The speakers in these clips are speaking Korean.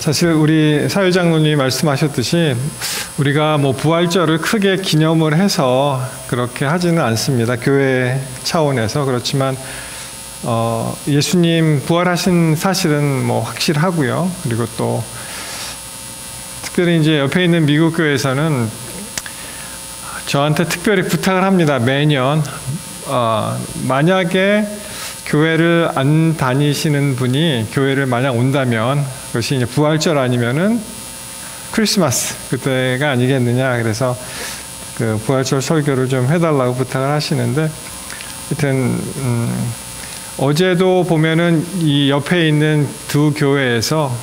사실 우리 사회장로님이 말씀하셨듯이 우리가 뭐 부활절을 크게 기념을 해서 그렇게 하지는 않습니다. 교회 차원에서. 그렇지만 예수님 부활하신 사실은 뭐 확실하고요. 그리고 또 특별히 이제 옆에 있는 미국 교회에서는 저한테 특별히 부탁을 합니다. 매년 만약에 교회를 안 다니시는 분이 교회를 만약 온다면 그것이 이제 부활절 아니면은 크리스마스 그때가 아니겠느냐. 그래서 그 부활절 설교를 좀 해달라고 부탁을 하시는데, 하여튼 어제도 보면은 이 옆에 있는 두 교회에서,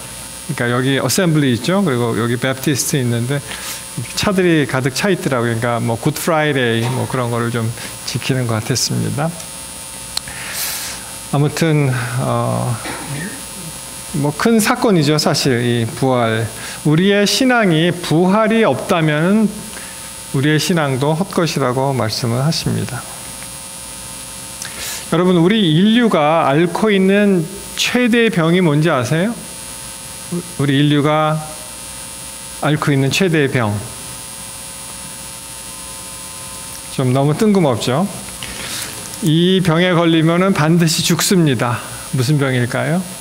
그러니까 여기 어셈블리 있죠. 그리고 여기 베프티스트 있는데 차들이 가득 차 있더라고요. 그러니까 뭐 굿 프라이데이 뭐 그런 거를 좀 지키는 것 같았습니다. 아무튼 뭐 큰 사건이죠, 사실 이 부활. 우리의 신앙이 부활이 없다면 우리의 신앙도 헛것이라고 말씀을 하십니다. 여러분, 우리 인류가 앓고 있는 최대의 병이 뭔지 아세요? 우리 인류가 앓고 있는 최대의 병. 좀 너무 뜬금없죠? 이 병에 걸리면은 반드시 죽습니다. 무슨 병일까요?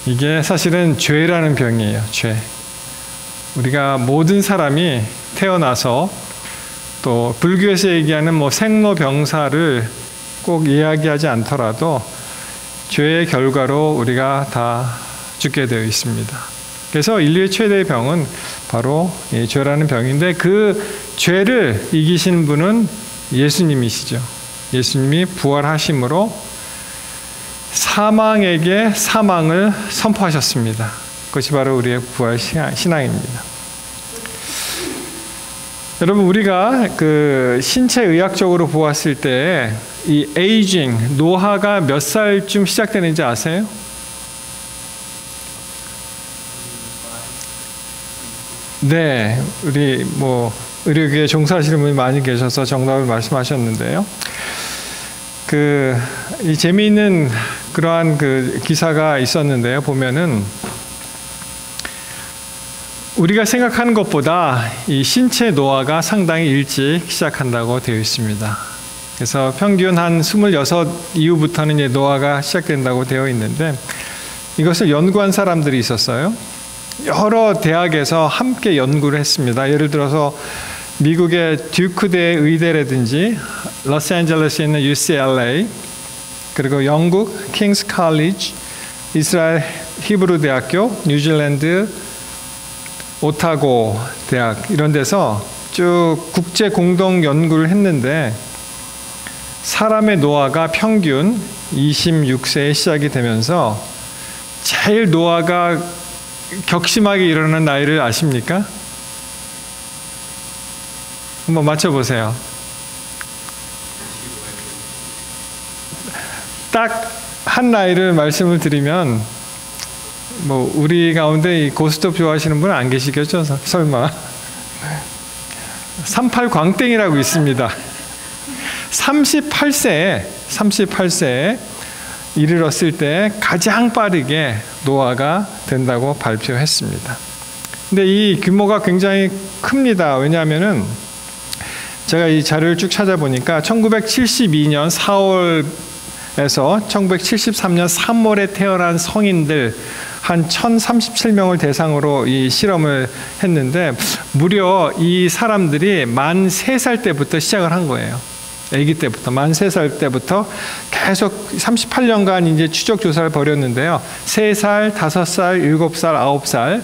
이게 사실은 죄라는 병이에요. 죄. 우리가 모든 사람이 태어나서, 또 불교에서 얘기하는 뭐 생로병사를 꼭 이야기하지 않더라도 죄의 결과로 우리가 다 죽게 되어 있습니다. 그래서 인류의 최대의 병은 바로 이 죄라는 병인데, 그 죄를 이기신 분은 예수님이시죠. 예수님이 부활하심으로 사망에게 사망을 선포하셨습니다. 그것이 바로 우리의 부활 신앙입니다. 여러분, 우리가 그 신체 의학적으로 보았을 때 이 에이징, 노화가 몇 살쯤 시작되는지 아세요? 네, 우리 뭐 의료계에 종사하시는 분이 많이 계셔서 정답을 말씀하셨는데요. 이 재미있는 그러한 그 기사가 있었는데요. 보면은 우리가 생각하는 것보다 이 신체 노화가 상당히 일찍 시작한다고 되어 있습니다. 그래서 평균 한 26 이후부터는 이제 노화가 시작된다고 되어 있는데, 이것을 연구한 사람들이 있었어요. 여러 대학에서 함께 연구를 했습니다. 예를 들어서 미국의 듀크대 의대라든지 로스앤젤레스에 있는 UCLA, 그리고 영국 킹스 칼리지, 이스라엘 히브루 대학교, 뉴질랜드 오타고 대학, 이런 데서 쭉 국제 공동 연구를 했는데, 사람의 노화가 평균 26세에 시작이 되면서 제일 노화가 격심하게 일어나는 나이를 아십니까? 한번 맞춰보세요. 딱 한 나이를 말씀을 드리면, 뭐 우리 가운데 이 고스톱 좋아하시는 분은 안 계시겠죠? 설마. 38광땡이라고 있습니다. 38세에 이르렀을 때 가장 빠르게 노화가 된다고 발표했습니다. 근데 이 규모가 굉장히 큽니다. 왜냐하면은 제가 이 자료를 쭉 찾아보니까 1972년 4월에서 1973년 3월에 태어난 성인들 한 1037명을 대상으로 이 실험을 했는데, 무려 이 사람들이 만 3살 때부터 시작을 한 거예요. 아기 때부터, 만 3살 때부터 계속 38년간 이제 추적 조사를 벌였는데요. 3살, 5살, 7살, 9살,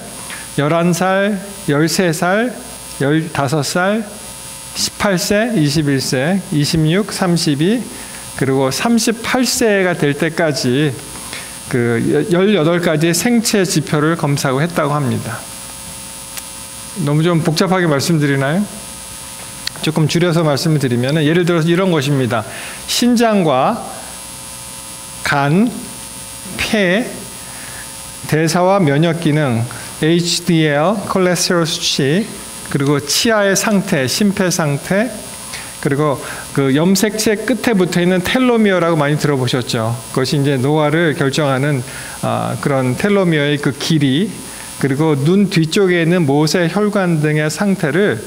11살, 13살, 15살, 18세, 21세, 26, 32, 그리고 38세가 될 때까지 그 18가지의 생체 지표를 검사하고 했다고 합니다. 너무 좀 복잡하게 말씀드리나요? 조금 줄여서 말씀을 드리면, 예를 들어서 이런 것입니다. 신장과 간, 폐, 대사와 면역 기능, HDL, 콜레스테롤 수치, 그리고 치아의 상태, 심폐 상태, 그리고 그 염색체 끝에 붙어 있는 텔로미어라고 많이 들어보셨죠. 그것이 이제 노화를 결정하는 그런 텔로미어의 그 길이, 그리고 눈 뒤쪽에 있는 모세 혈관 등의 상태를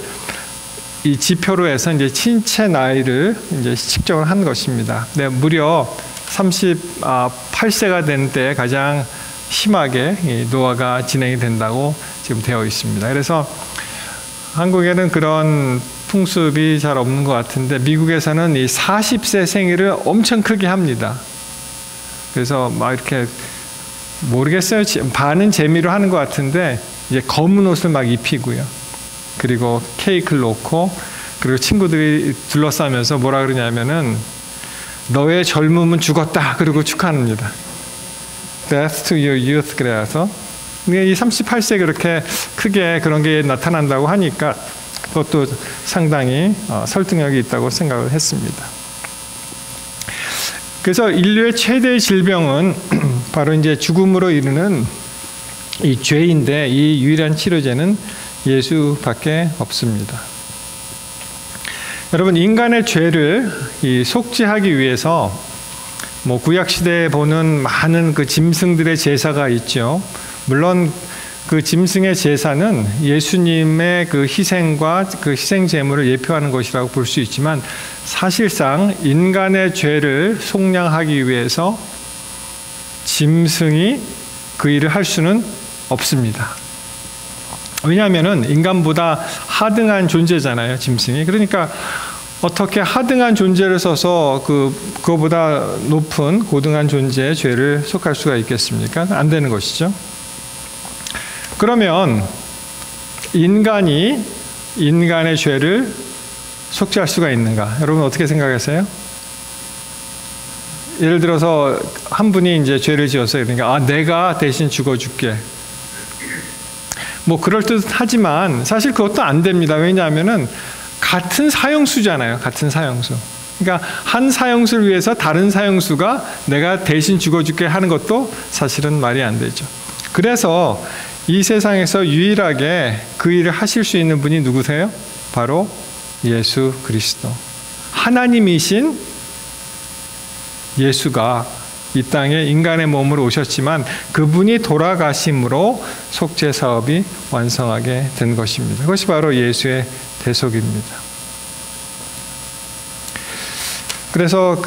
이 지표로 해서 이제 신체 나이를 이제 측정을 한 것입니다. 네, 무려 38세가 된 때 가장 심하게 이 노화가 진행이 된다고 지금 되어 있습니다. 그래서 한국에는 그런 풍습이 잘 없는 것 같은데 미국에서는 이 40세 생일을 엄청 크게 합니다. 그래서 막 이렇게 모르겠어요. 반은 재미로 하는 것 같은데 이제 검은 옷을 막 입히고요. 그리고 케이크를 놓고, 그리고 친구들이 둘러싸면서 뭐라 그러냐면은 너의 젊음은 죽었다. 그리고 축하합니다. Death to your youth. 그래서 이 38세 그렇게 크게 그런 게 나타난다고 하니까 그것도 상당히 설득력이 있다고 생각을 했습니다. 그래서 인류의 최대의 질병은 바로 이제 죽음으로 이르는 이 죄인데, 이 유일한 치료제는 예수밖에 없습니다. 여러분, 인간의 죄를 속죄하기 위해서 뭐 구약 시대에 보는 많은 그 짐승들의 제사가 있죠. 물론 그 짐승의 제사는 예수님의 그 희생과 그 희생 제물을 예표하는 것이라고 볼 수 있지만, 사실상 인간의 죄를 속량하기 위해서 짐승이 그 일을 할 수는 없습니다. 왜냐하면은 인간보다 하등한 존재잖아요, 짐승이. 그러니까 어떻게 하등한 존재를 써서 그거보다 높은 고등한 존재의 죄를 속할 수가 있겠습니까? 안 되는 것이죠. 그러면 인간이 인간의 죄를 속죄할 수가 있는가? 여러분 어떻게 생각하세요? 예를 들어서 한 분이 이제 죄를 지었어요. 그러니까 내가 대신 죽어줄게. 뭐 그럴듯하지만 사실 그것도 안 됩니다. 왜냐하면은 같은 사형수잖아요. 같은 사형수. 그러니까 한 사형수를 위해서 다른 사형수가 내가 대신 죽어줄게 하는 것도 사실은 말이 안 되죠. 그래서 이 세상에서 유일하게 그 일을 하실 수 있는 분이 누구세요? 바로 예수 그리스도. 하나님이신 예수가 이 땅에 인간의 몸으로 오셨지만 그분이 돌아가심으로 속죄 사업이 완성하게 된 것입니다. 그것이 바로 예수의 대속입니다. 그래서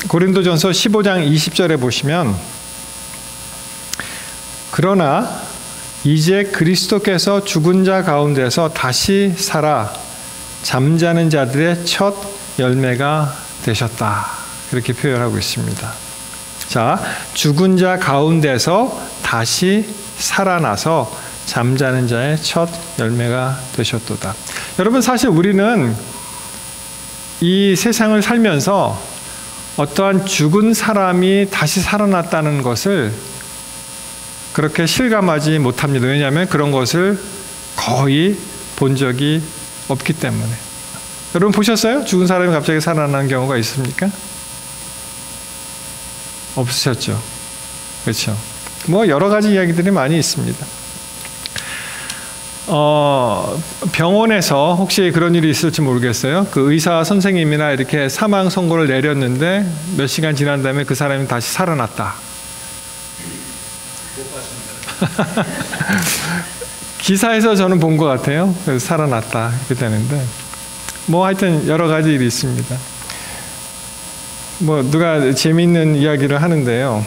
고린도전서 15장 20절에 보시면, 그러나 이제 그리스도께서 죽은 자 가운데서 다시 살아 잠자는 자들의 첫 열매가 되셨다. 이렇게 표현하고 있습니다. 자, 죽은 자 가운데서 다시 살아나서 잠자는 자의 첫 열매가 되셨도다. 여러분, 사실 우리는 이 세상을 살면서 어떠한 죽은 사람이 다시 살아났다는 것을 그렇게 실감하지 못합니다. 왜냐하면 그런 것을 거의 본 적이 없기 때문에. 여러분 보셨어요? 죽은 사람이 갑자기 살아나는 경우가 있습니까? 없으셨죠? 그렇죠? 뭐 여러 가지 이야기들이 많이 있습니다. 병원에서 혹시 그런 일이 있을지 모르겠어요. 그 의사 선생님이나 이렇게 사망 선고를 내렸는데 몇 시간 지난 다음에 그 사람이 다시 살아났다. 기사에서 저는 본 것 같아요. 그래서 살아났다 이렇게 되는데, 뭐 하여튼 여러 가지 일이 있습니다. 뭐 누가 재미있는 이야기를 하는데요.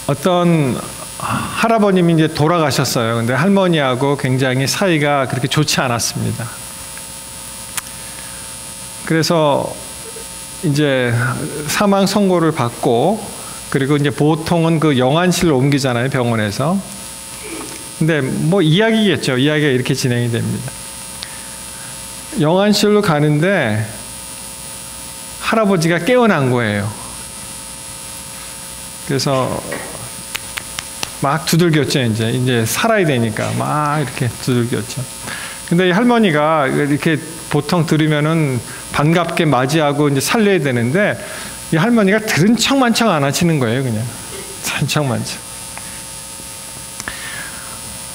어떤 할아버님이 이제 돌아가셨어요. 근데 할머니하고 굉장히 사이가 그렇게 좋지 않았습니다. 그래서 이제 사망 선고를 받고, 그리고 이제 보통은 그 영안실로 옮기잖아요, 병원에서. 근데 뭐 이야기겠죠. 이야기가 이렇게 진행이 됩니다. 영안실로 가는데 할아버지가 깨어난 거예요. 그래서 막 두들겼죠. 이제 살아야 되니까 막 이렇게 두들겼죠. 근데 이 할머니가 이렇게 보통 들으면은 반갑게 맞이하고 이제 살려야 되는데, 이 할머니가 들은 척만척 안 하시는 거예요. 그냥 들은 척만척.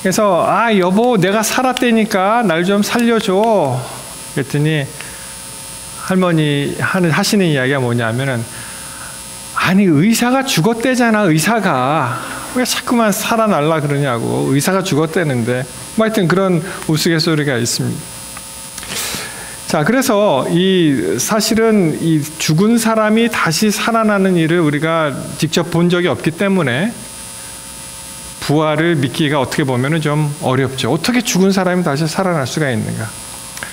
그래서 여보, 내가 살았다니까 날 좀 살려줘. 그랬더니 할머니 하시는 이야기가 뭐냐면은, 아니 의사가 죽었대잖아. 의사가 왜 자꾸만 살아날라 그러냐고. 의사가 죽었대는데. 뭐 하여튼 그런 우스갯소리가 있습니다. 자, 그래서 사실은 이 죽은 사람이 다시 살아나는 일을 우리가 직접 본 적이 없기 때문에 부활을 믿기가 어떻게 보면 좀 어렵죠. 어떻게 죽은 사람이 다시 살아날 수가 있는가.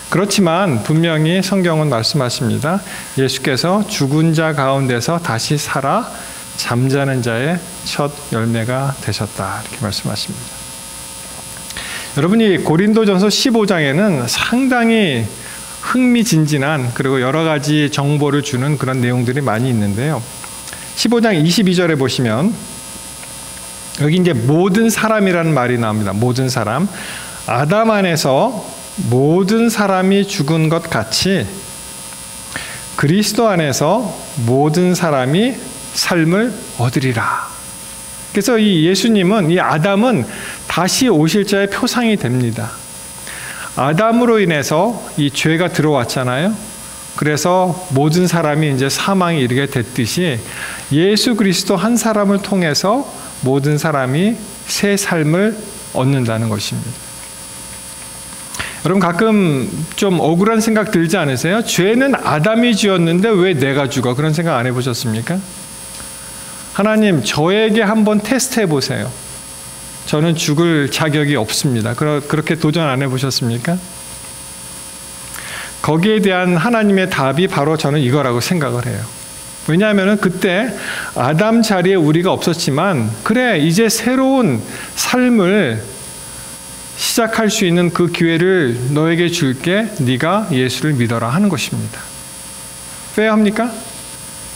그렇지만 분명히 성경은 말씀하십니다. 예수께서 죽은 자 가운데서 다시 살아 잠자는 자의 첫 열매가 되셨다. 이렇게 말씀하십니다. 여러분이 고린도전서 15장에는 상당히 흥미진진한 그리고 여러 가지 정보를 주는 그런 내용들이 많이 있는데요. 15장 22절에 보시면 여기 이제 모든 사람이라는 말이 나옵니다. 모든 사람. 아담 안에서 모든 사람이 죽은 것 같이 그리스도 안에서 모든 사람이 삶을 얻으리라. 그래서 이 예수님은, 이 아담은 다시 오실 자의 표상이 됩니다. 아담으로 인해서 이 죄가 들어왔잖아요. 그래서 모든 사람이 이제 사망에 이르게 됐듯이 예수 그리스도 한 사람을 통해서 모든 사람이 새 삶을 얻는다는 것입니다. 여러분 가끔 좀 억울한 생각 들지 않으세요? 죄는 아담이 지었는데 왜 내가 죽어? 그런 생각 안 해보셨습니까? 하나님, 저에게 한번 테스트 해보세요. 저는 죽을 자격이 없습니다. 그렇게 도전 안 해보셨습니까? 거기에 대한 하나님의 답이 바로 저는 이거라고 생각을 해요. 왜냐하면 그때 아담 자리에 우리가 없었지만, 그래 이제 새로운 삶을 시작할 수 있는 그 기회를 너에게 줄게. 네가 예수를 믿어라 하는 것입니다. 페어합니까?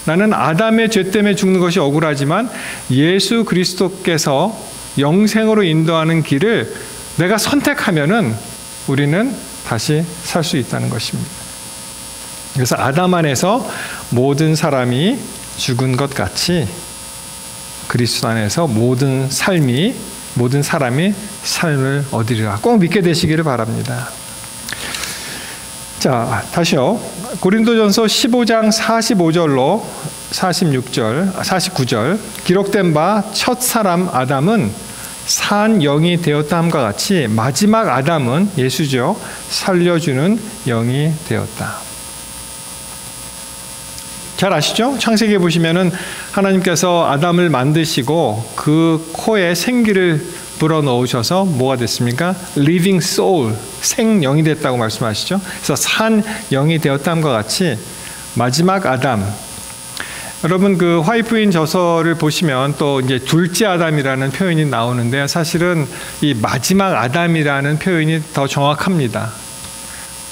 나는 아담의 죄 때문에 죽는 것이 억울하지만 예수 그리스도께서 영생으로 인도하는 길을 내가 선택하면은 우리는 다시 살 수 있다는 것입니다. 그래서 아담 안에서 모든 사람이 죽은 것 같이 그리스도 안에서 모든 사람이 삶을 얻으리라. 꼭 믿게 되시기를 바랍니다. 자, 다시요. 고린도전서 15장 45절로 49절 기록된 바 첫 사람 아담은 산 영이 되었다 함과 같이 마지막 아담은 예수죠. 살려주는 영이 되었다. 잘 아시죠? 창세기에 보시면은 하나님께서 아담을 만드시고 그 코에 생기를 불어넣으셔서 뭐가 됐습니까? Living soul, 생영이 됐다고 말씀하시죠. 그래서 산 영이 되었다함과 같이 마지막 아담. 여러분 그 화이트인 저서를 보시면 또 이제 둘째 아담이라는 표현이 나오는데 사실은 이 마지막 아담이라는 표현이 더 정확합니다.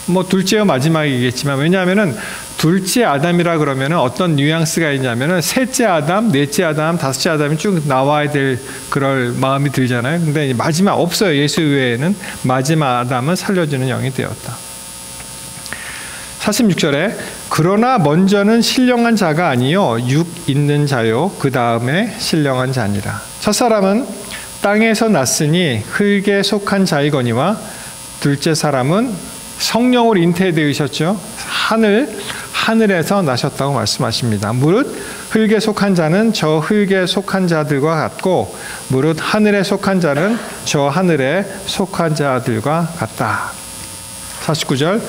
뭐 둘째와 마지막이겠지만 왜냐하면은 둘째 아담이라 그러면은 어떤 뉘앙스가 있냐면은 셋째 아담, 넷째 아담, 다섯째 아담이 쭉 나와야 될 그럴 마음이 들잖아요. 근데 마지막 없어요. 예수 외에는 마지막 아담은 살려주는 영이 되었다. 46절에 그러나 먼저는 신령한 자가 아니요 육 있는 자요 그 다음에 신령한 자니라. 첫사람은 땅에서 났으니 흙에 속한 자이거니와 둘째 사람은 성령으로 잉태되으셨죠. 하늘에서 나셨다고 말씀하십니다. 무릇 흙에 속한 자는 저 흙에 속한 자들과 같고 무릇 하늘에 속한 자는 저 하늘에 속한 자들과 같다. 49절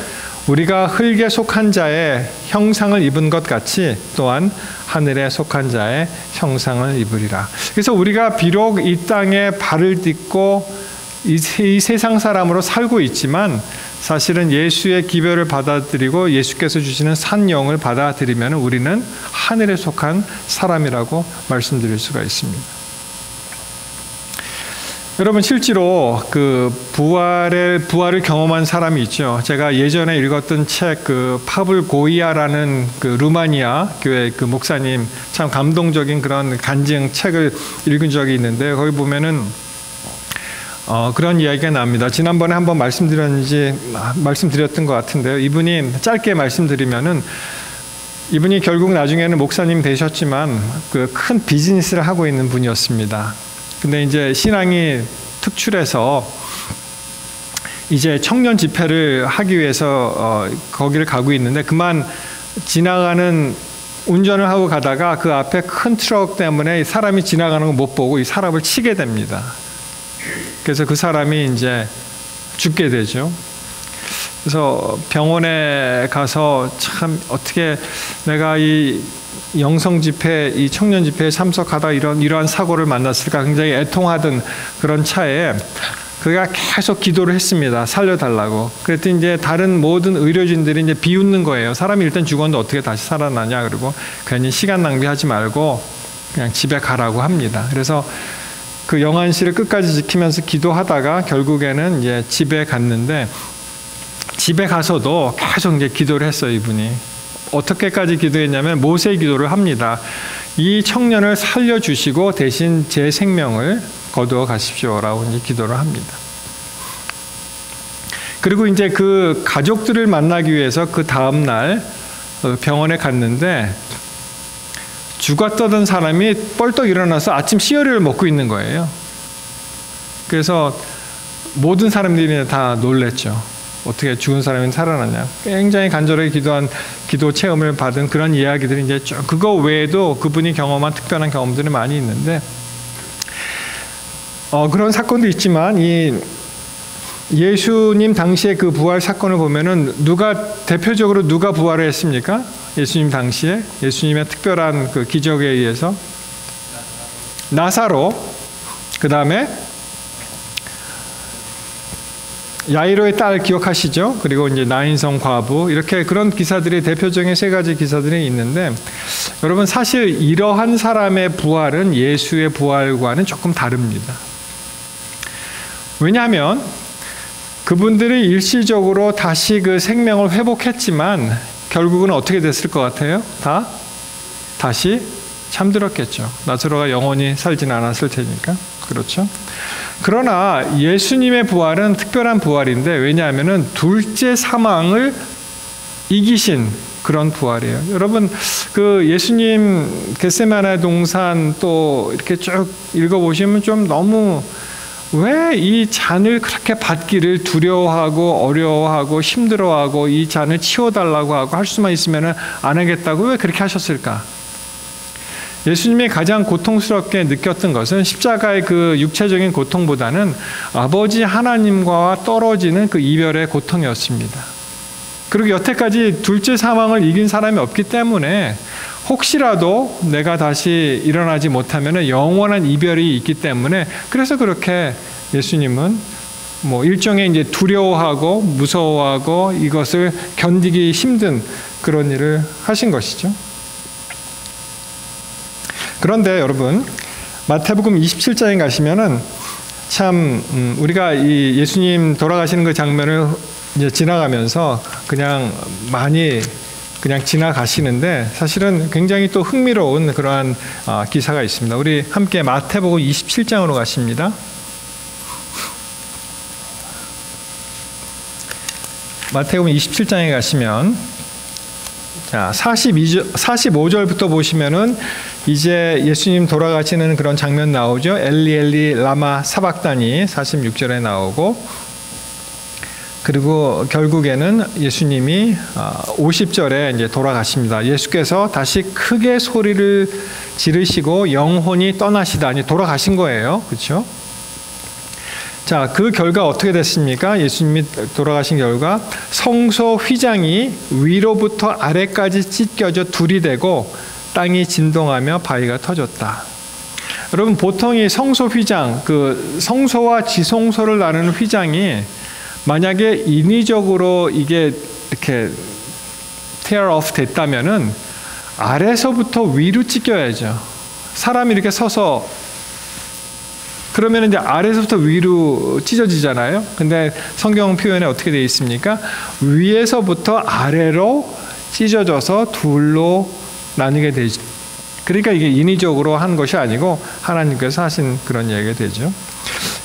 우리가 흙에 속한 자의 형상을 입은 것 같이 또한 하늘에 속한 자의 형상을 입으리라. 그래서 우리가 비록 이 땅에 발을 딛고 이 세상 사람으로 살고 있지만 사실은 예수의 기별을 받아들이고 예수께서 주시는 산 영을 받아들이면 우리는 하늘에 속한 사람이라고 말씀드릴 수가 있습니다. 여러분 실제로 그 부활을 경험한 사람이 있죠. 제가 예전에 읽었던 책 그 파블 고이아라는 그 루마니아 교회 그 목사님 참 감동적인 그런 간증 책을 읽은 적이 있는데 거기 보면은 그런 이야기가 납니다. 지난번에 한번 말씀드렸던 것 같은데요. 이분이 짧게 말씀드리면은 이분이 결국 나중에는 목사님 되셨지만 그 큰 비즈니스를 하고 있는 분이었습니다. 근데 이제 신앙이 특출해서 이제 청년 집회를 하기 위해서 거기를 가고 있는데 그만 지나가는 운전을 하고 가다가 그 앞에 큰 트럭 때문에 사람이 지나가는 걸 못 보고 이 사람을 치게 됩니다. 그래서 그 사람이 이제 죽게 되죠. 그래서 병원에 가서 참 어떻게 내가 이 영성 집회, 이 청년 집회에 참석하다 이러한 사고를 만났을까 굉장히 애통하던 그런 차에 그가 계속 기도를 했습니다. 살려달라고. 그랬더니 이제 다른 모든 의료진들이 이제 비웃는 거예요. 사람이 일단 죽었는데 어떻게 다시 살아나냐. 그리고 괜히 시간 낭비하지 말고 그냥 집에 가라고 합니다. 그래서 그 영안실을 끝까지 지키면서 기도하다가 결국에는 이제 집에 갔는데 집에 가서도 계속 이제 기도를 했어요, 이분이. 어떻게까지 기도했냐면 모세 기도를 합니다. 이 청년을 살려주시고 대신 제 생명을 거두어 가십시오라고 이제 기도를 합니다. 그리고 이제 그 가족들을 만나기 위해서 그 다음 날 병원에 갔는데 죽었던 사람이 뻘떡 일어나서 아침 시어리를 먹고 있는 거예요. 그래서 모든 사람들이 다 놀랬죠. 어떻게 죽은 사람이 살아났냐. 굉장히 간절하게 기도한 기도 체험을 받은 그런 이야기들이 이제 쭉 그거 외에도 그분이 경험한 특별한 경험들이 많이 있는데 그런 사건도 있지만 이 예수님 당시에 그 부활 사건을 보면은 대표적으로 누가 부활을 했습니까? 예수님 당시에 예수님의 특별한 그 기적에 의해서 나사로, 그 다음에 야이로의 딸 기억하시죠? 그리고 이제 나인성 과부, 이렇게 그런 기사들이 대표적인 세 가지 기사들이 있는데 여러분 사실 이러한 사람의 부활은 예수의 부활과는 조금 다릅니다. 왜냐하면 그분들이 일시적으로 다시 그 생명을 회복했지만 결국은 어떻게 됐을 것 같아요? 다시 잠들었겠죠. 나사로가 영원히 살지는 않았을 테니까. 그렇죠? 그러나 예수님의 부활은 특별한 부활인데 왜냐하면은 둘째 사망을 이기신 그런 부활이에요. 여러분 그 예수님 겟세마네 동산 또 이렇게 쭉 읽어보시면 좀 너무 왜 이 잔을 그렇게 받기를 두려워하고 어려워하고 힘들어하고 이 잔을 치워달라고 하고 할 수만 있으면 안 하겠다고 왜 그렇게 하셨을까? 예수님이 가장 고통스럽게 느꼈던 것은 십자가의 그 육체적인 고통보다는 아버지 하나님과 떨어지는 그 이별의 고통이었습니다. 그리고 여태까지 둘째 사망을 이긴 사람이 없기 때문에 혹시라도 내가 다시 일어나지 못하면 영원한 이별이 있기 때문에 그래서 그렇게 예수님은 뭐 일종의 이제 두려워하고 무서워하고 이것을 견디기 힘든 그런 일을 하신 것이죠. 그런데 여러분 마태복음 27장에 가시면은 참 우리가 이 예수님 돌아가시는 그 장면을 이제 지나가면서 그냥 많이 그냥 지나가시는데 사실은 굉장히 또 흥미로운 그러한 기사가 있습니다. 우리 함께 마태복음 27장으로 가십니다. 마태복음 27장에 가시면 자 45절부터 보시면은 이제 예수님 돌아가시는 그런 장면 나오죠. 엘리 엘리 라마 사박다니 46절에 나오고 그리고 결국에는 예수님이 50절에 이제 돌아가십니다. 예수께서 다시 크게 소리를 지르시고 영혼이 떠나시다니 돌아가신 거예요. 그렇죠? 자, 그 결과 어떻게 됐습니까? 예수님이 돌아가신 결과 성소 휘장이 위로부터 아래까지 찢겨져 둘이 되고 땅이 진동하며 바위가 터졌다. 여러분 보통 이 성소 휘장, 그 성소와 지성소를 나누는 휘장이 만약에 인위적으로 이게 이렇게 tear off 됐다면은 아래서부터 위로 찢겨야죠. 사람이 이렇게 서서 그러면 이제 아래서부터 위로 찢어지잖아요. 근데 성경 표현에 어떻게 되어 있습니까? 위에서부터 아래로 찢어져서 둘로 나뉘게 되죠. 그러니까 이게 인위적으로 한 것이 아니고 하나님께서 하신 그런 얘기가 되죠.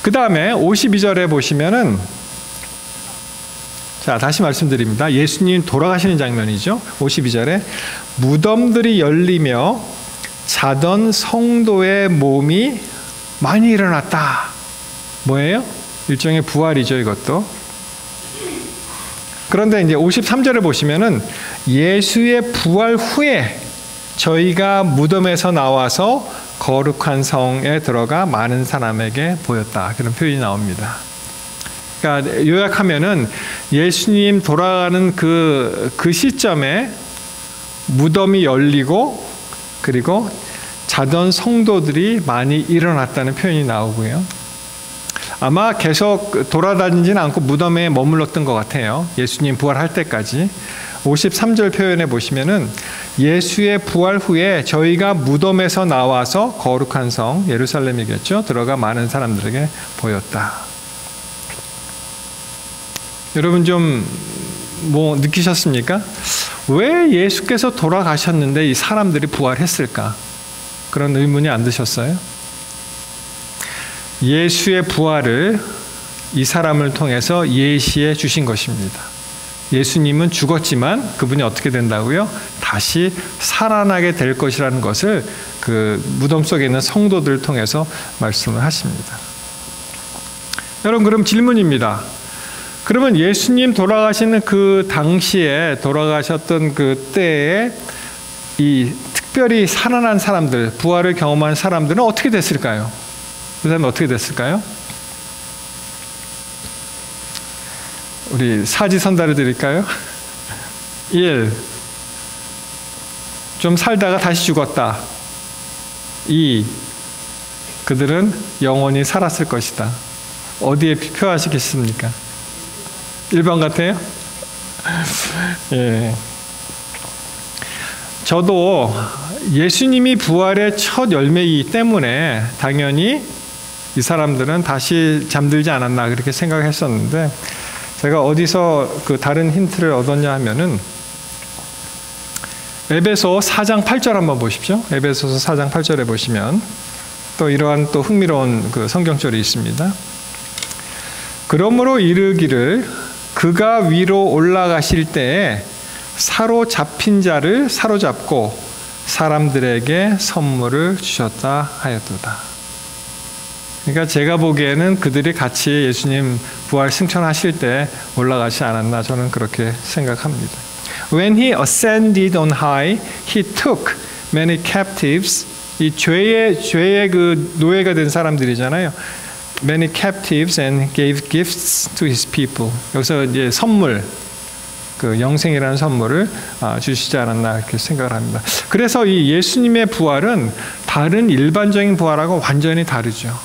그 다음에 52절에 보시면은 자, 다시 말씀드립니다. 예수님 돌아가시는 장면이죠. 52절에 무덤들이 열리며 자던 성도의 몸이 많이 일어났다. 뭐예요? 일종의 부활이죠, 이것도. 그런데 이제 53절에 보시면은 예수의 부활 후에 저희가 무덤에서 나와서 거룩한 성에 들어가 많은 사람에게 보였다. 그런 표현이 나옵니다. 그러니까 요약하면은 예수님 돌아가는 그 시점에 무덤이 열리고 그리고 자던 성도들이 많이 일어났다는 표현이 나오고요. 아마 계속 돌아다니지는 않고 무덤에 머물렀던 것 같아요. 예수님 부활할 때까지. 53절 표현에 보시면은 예수의 부활 후에 저희가 무덤에서 나와서 거룩한 성 예루살렘이겠죠. 들어가 많은 사람들에게 보였다. 여러분 좀 뭐 느끼셨습니까? 왜 예수께서 돌아가셨는데 이 사람들이 부활했을까? 그런 의문이 안 드셨어요? 예수의 부활을 이 사람을 통해서 예시해 주신 것입니다. 예수님은 죽었지만 그분이 어떻게 된다고요? 다시 살아나게 될 것이라는 것을 그 무덤 속에 있는 성도들을 통해서 말씀을 하십니다. 여러분, 그럼 질문입니다. 그러면 예수님 돌아가시는 그 당시에 돌아가셨던 그 때에 이 특별히 살아난 사람들, 부활을 경험한 사람들은 어떻게 됐을까요? 그 사람은 어떻게 됐을까요? 우리 사지선다를 드릴까요? 1. 좀 살다가 다시 죽었다. 2. 그들은 영원히 살았을 것이다. 어디에 표하시겠습니까? 1번 같아요? 예. 저도 예수님이 부활의 첫 열매이기 때문에 당연히 이 사람들은 다시 잠들지 않았나 그렇게 생각했었는데, 제가 어디서 그 다른 힌트를 얻었냐 하면은 에베소 4장 8절 한번 보십시오. 에베소서 4장 8절에 보시면 또 이러한 또 흥미로운 그 성경절이 있습니다. 그러므로 이르기를 그가 위로 올라가실 때에 사로잡힌 자를 사로잡고 사람들에게 선물을 주셨다 하였도다. 그러니까 제가 보기에는 그들이 같이 예수님 부활 승천하실 때 올라가지 않았나 저는 그렇게 생각합니다. When he ascended on high, he took many captives. 이 죄의 그 노예가 된 사람들이잖아요. Many captives and gave gifts to his people. 여기서 이제 선물, 그 영생이라는 선물을 주시지 않았나 이렇게 생각을 합니다. 그래서 이 예수님의 부활은 다른 일반적인 부활하고 완전히 다르죠.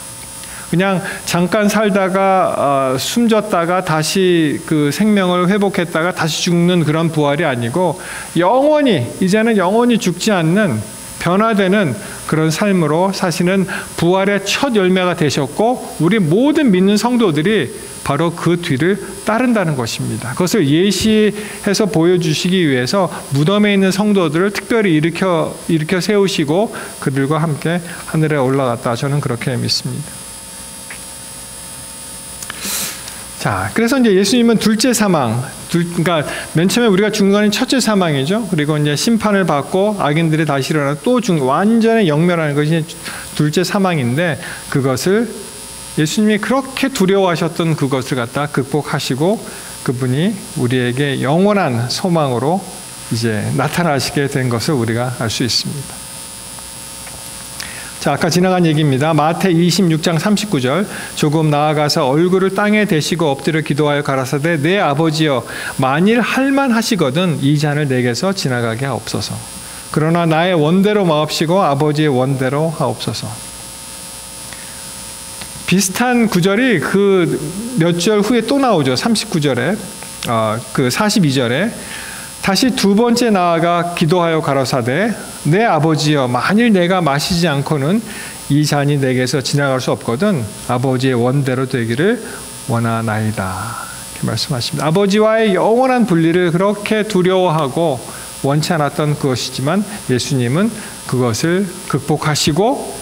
그냥 잠깐 살다가 숨졌다가 다시 그 생명을 회복했다가 다시 죽는 그런 부활이 아니고 영원히, 이제는 영원히 죽지 않는 변화되는 그런 삶으로 사실은 부활의 첫 열매가 되셨고 우리 모든 믿는 성도들이 바로 그 뒤를 따른다는 것입니다. 그것을 예시해서 보여주시기 위해서 무덤에 있는 성도들을 특별히 일으켜 세우시고 그들과 함께 하늘에 올라갔다. 저는 그렇게 믿습니다. 자, 그래서 이제 예수님은 둘째 사망, 그러니까 맨 처음에 우리가 죽는 건 첫째 사망이죠. 그리고 이제 심판을 받고 악인들이 다시 일어나 또 완전히 영멸하는 것이 둘째 사망인데, 그것을 예수님이 그렇게 두려워하셨던 그것을 갖다 극복하시고 그분이 우리에게 영원한 소망으로 이제 나타나시게 된 것을 우리가 알 수 있습니다. 자, 아까 지나간 얘기입니다. 마태 26장 39절. 조금 나아가서 얼굴을 땅에 대시고 엎드려 기도하여 가라사대 내 아버지여 만일 할만하시거든 이 잔을 내게서 지나가게 하옵소서. 그러나 나의 원대로 마옵시고 아버지의 원대로 하옵소서. 비슷한 구절이 그 몇 절 후에 또 나오죠. 39절에 그 42절에 다시 두 번째 나아가 기도하여 가라사대 내 아버지여 만일 내가 마시지 않고는 이 잔이 내게서 지나갈 수 없거든 아버지의 원대로 되기를 원하나이다. 이렇게 말씀하십니다. 아버지와의 영원한 분리를 그렇게 두려워하고 원치 않았던 그것이지만 예수님은 그것을 극복하시고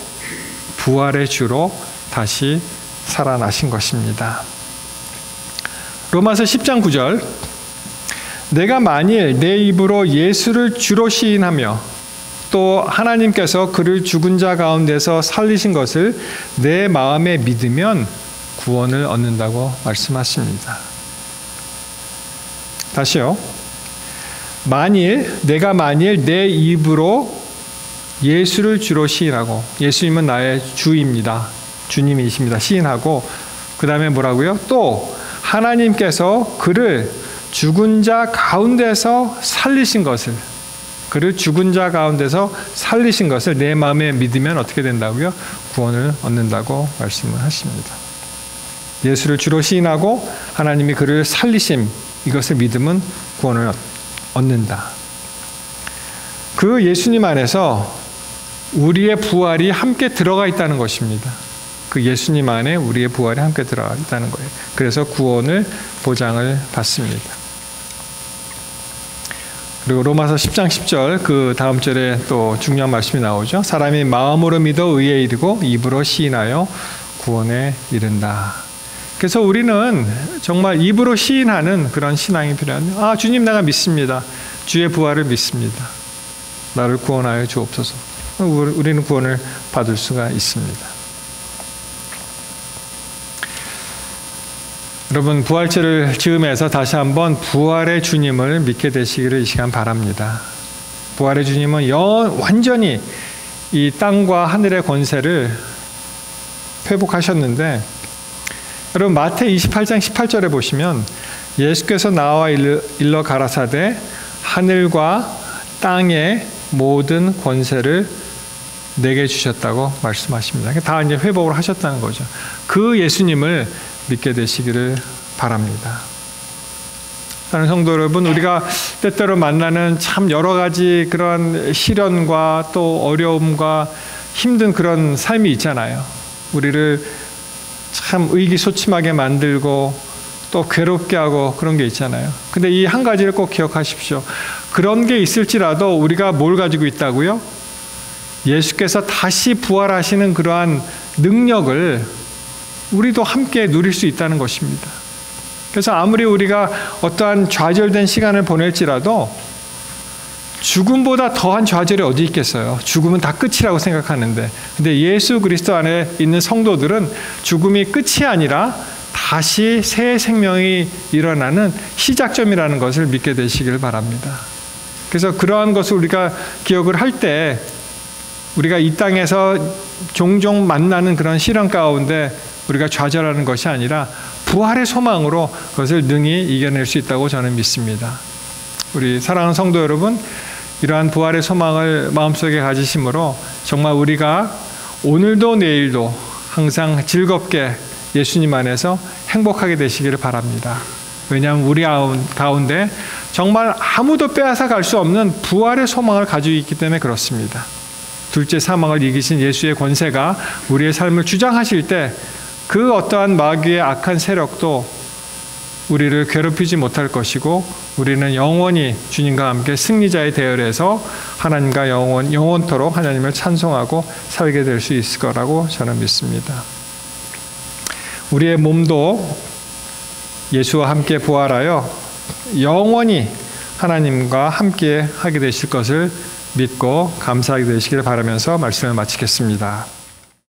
부활의 주로 다시 살아나신 것입니다. 로마서 10장 9절. 내가 만일 내 입으로 예수를 주로 시인하며 또 하나님께서 그를 죽은 자 가운데서 살리신 것을 내 마음에 믿으면 구원을 얻는다고 말씀하십니다. 다시요. 내가 만일 내 입으로 예수를 주로 시인하고, 예수님은 나의 주입니다. 주님이십니다. 시인하고, 그 다음에 뭐라고요? 또 하나님께서 그를 죽은 자 가운데서 살리신 것을, 내 마음에 믿으면 어떻게 된다고요? 구원을 얻는다고 말씀을 하십니다. 예수를 주로 시인하고 하나님이 그를 살리심, 이것을 믿으면 구원을 얻는다. 그 예수님 안에서 우리의 부활이 함께 들어가 있다는 것입니다. 그 예수님 안에 우리의 부활이 함께 들어가 있다는 거예요. 그래서 구원을 보장을 받습니다. 그리고 로마서 10장 10절 그 다음 절에 또 중요한 말씀이 나오죠. 사람이 마음으로 믿어 의에 이르고 입으로 시인하여 구원에 이른다. 그래서 우리는 정말 입으로 시인하는 그런 신앙이 필요합니다. 주님 내가 믿습니다. 주의 부활을 믿습니다. 나를 구원하여 주옵소서. 우리는 구원을 받을 수가 있습니다. 여러분, 부활절을 즈음해서 다시 한번 부활의 주님을 믿게 되시기를 이 시간 바랍니다. 부활의 주님은 완전히 이 땅과 하늘의 권세를 회복하셨는데, 여러분 마태 28장 18절에 보시면 예수께서 나와 일러 가라사대 하늘과 땅의 모든 권세를 내게 주셨다고 말씀하십니다. 다 이제 회복을 하셨다는 거죠. 그 예수님을 믿게 되시기를 바랍니다. 사랑하는 성도 여러분, 우리가 때때로 만나는 참 여러 가지 그런 시련과 또 어려움과 힘든 그런 삶이 있잖아요. 우리를 참 의기소침하게 만들고 또 괴롭게 하고 그런 게 있잖아요. 근데 이 한 가지를 꼭 기억하십시오. 그런 게 있을지라도 우리가 뭘 가지고 있다고요? 예수께서 다시 부활하시는 그러한 능력을 우리도 함께 누릴 수 있다는 것입니다. 그래서 아무리 우리가 어떠한 좌절된 시간을 보낼지라도 죽음보다 더한 좌절이 어디 있겠어요? 죽음은 다 끝이라고 생각하는데, 근데 예수 그리스도 안에 있는 성도들은 죽음이 끝이 아니라 다시 새 생명이 일어나는 시작점이라는 것을 믿게 되시길 바랍니다. 그래서 그러한 것을 우리가 기억을 할 때 우리가 이 땅에서 종종 만나는 그런 시련 가운데 우리가 좌절하는 것이 아니라 부활의 소망으로 그것을 능히 이겨낼 수 있다고 저는 믿습니다. 우리 사랑하는 성도 여러분, 이러한 부활의 소망을 마음속에 가지심으로 정말 우리가 오늘도 내일도 항상 즐겁게 예수님 안에서 행복하게 되시기를 바랍니다. 왜냐하면 우리 가운데 정말 아무도 빼앗아 갈 수 없는 부활의 소망을 가지고 있기 때문에 그렇습니다. 둘째 사망을 이기신 예수의 권세가 우리의 삶을 주장하실 때 그 어떠한 마귀의 악한 세력도 우리를 괴롭히지 못할 것이고, 우리는 영원히 주님과 함께 승리자의 대열에서 하나님과 영원토록 하나님을 찬송하고 살게 될 수 있을 거라고 저는 믿습니다. 우리의 몸도 예수와 함께 부활하여 영원히 하나님과 함께 하게 되실 것을 믿고 감사하게 되시기를 바라면서 말씀을 마치겠습니다.